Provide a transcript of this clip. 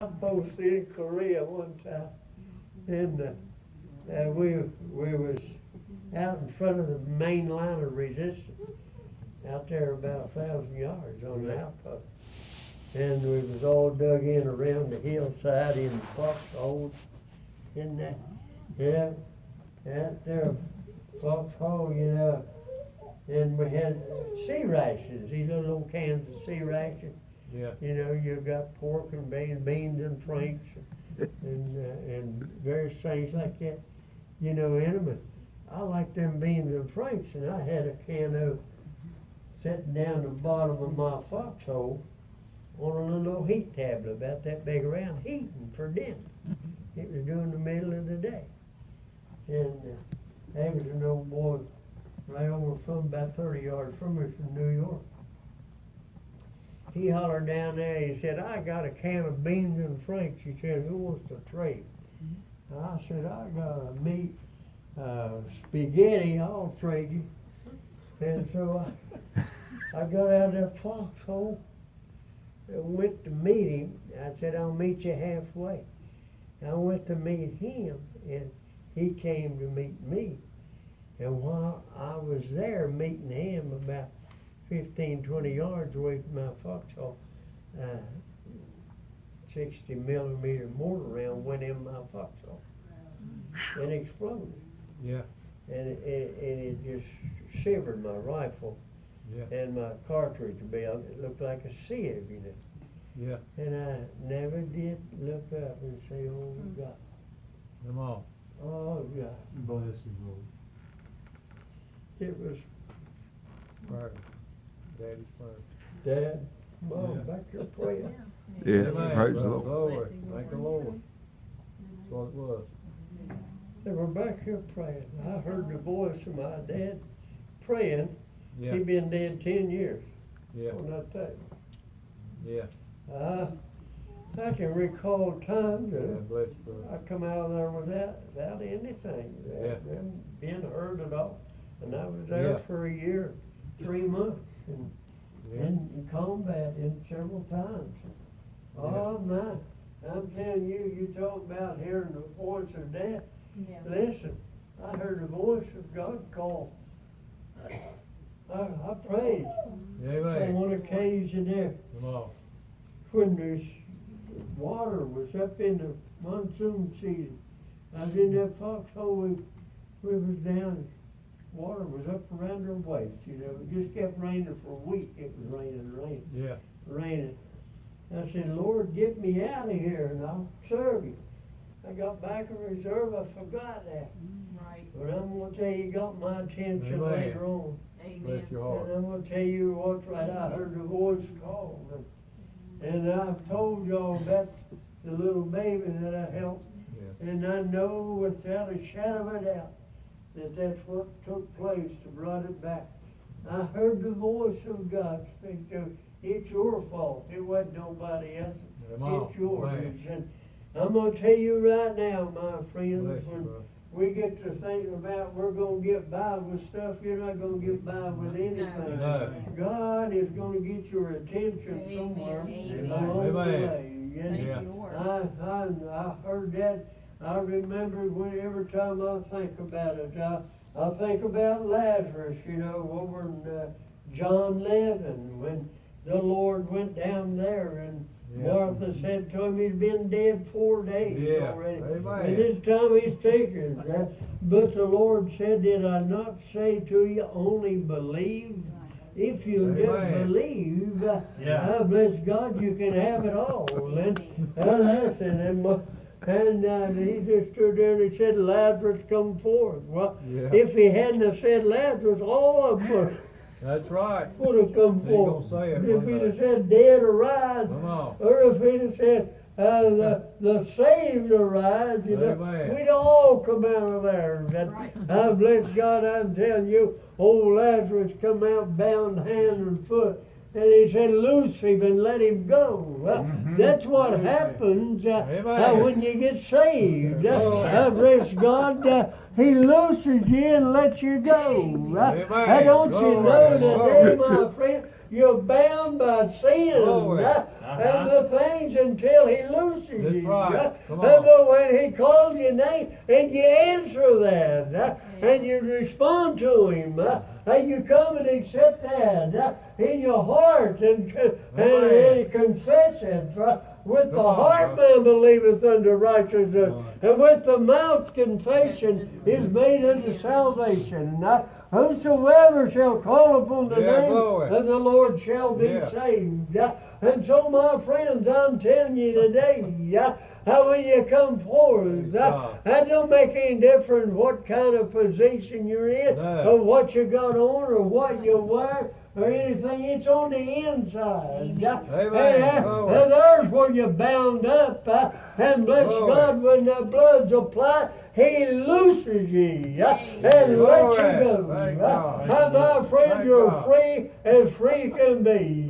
I posted in Korea one time, and we was out in front of the main line of resistance, out there about 1,000 yards on the outpost, and we was all dug in around the hillside in the foxholes, in that, out there, foxhole, and we had sea rations, these little old cans of sea rations. Yeah. You got pork and beans and franks and various things like that, in them. I like them beans and franks, and I had a can of sitting down the bottom of my foxhole on a little old heat tablet about that big around, heating for dinner. It was during the middle of the day. And there was an old boy right over from about 30 yards from us in New York. He hollered down there, he said, I got a can of beans and franks. He said, who wants to trade? I said, I got a meat spaghetti, I'll trade you. And so I got out of that foxhole and went to meet him. I said, I'll meet you halfway. I went to meet him, and he came to meet me. And while I was there meeting him about 15, 20 yards away from my foxhole, 60 millimeter mortar round went in my foxhole and exploded. Yeah. And it just shivered my rifle. Yeah. And my cartridge belt. It looked like a sieve, Yeah. And I never did look up and say, oh God. Come on. Oh God. Bless you, Lord. It was Right. Daddy's first. Dad, Mom, Yeah. back here praying. Yeah, Amen. praise the Lord. Lord. Glory. Thank the Lord. That's what it was. They were back here praying. I heard the voice of my dad praying. Yeah. He'd been dead 10 years Yeah. on that thing. Yeah. I can recall times Yeah. that Bless you, brother. I come out of there without anything, Yeah. without being hurt at all. And I was there Yeah. for a year, 3 months, and Yeah. in combat in several times. Oh my, I'm telling you, you talk about hearing the voice of death. Yeah. Listen, I heard the voice of God call. I prayed on Amen. one occasion there Come on. when this water was up in the monsoon season. I was in that foxhole, we was down, water was up around our waist, It just kept raining for a week. It was raining. Yeah. Raining. I said, Lord, get me out of here and I'll serve you. I got back in reserve, I forgot that. Right. But I'm gonna tell you, got my attention Amen. later on. Bless Amen. your And heart. I'm gonna tell you what's right, I heard the voice call. And I've told y'all about the little baby that I helped. Yeah. And I know without a shadow of a doubt that that's what took place to brought it back. I heard the voice of God speak to me. It's your fault. It wasn't nobody else's. Come on. It's yours. Amen. And I'm gonna tell you right now, my friends, Bless you, when brother. we get to thinking about we're gonna get by with stuff, you're not gonna get by with anything. No. God is gonna get your attention Amen. somewhere Amen. along the Amen. way. And Thank Yeah. you, Lord. I heard that. I remember when every time I think about it, I think about Lazarus, over in John 11, when the Lord went down there and Yeah. Martha said to him he'd been dead 4 days Yeah. already. Amen. And this time he's taken. But the Lord said, did I not say to you, only believe? If you just Amen. believe, Yeah. bless God, you can have it all. And listen, and he just stood there and he said, Lazarus, come forth. Well, Yeah. if he hadn't have said Lazarus, all of them That's right. would have come He gonna forth. say it, If wouldn't he'd they? have said dead arise, Come on. or if he'd have said the saved arise, Amen. we'd all come out of there. Right. Bless God, I'm telling you, old Lazarus come out bound hand and foot. And he said, loose him and let him go. Well, that's what happens Amen. when you get saved. Amen. Bless God, he looses you and lets you go. Amen. Don't you know Glory. today, my friend, You're bound by sin Glory. and the things until He looses That's you. right. Come And on. but when He calls your name and you answer that and you respond to Him and you come and accept that in your heart and confess it. With the heart man believeth unto righteousness, and with the mouth confession is made unto salvation. Whosoever shall call upon the name of the Lord shall be saved. And so, my friends, I'm telling you today, how when you come forth, that don't make any difference what kind of position you're in, or what you got on, or what you wear, or anything. It's on the inside. And there's where you're bound up. And bless God, when the blood's applied, He looses you and lets you go. And my friend, you're free as free can be.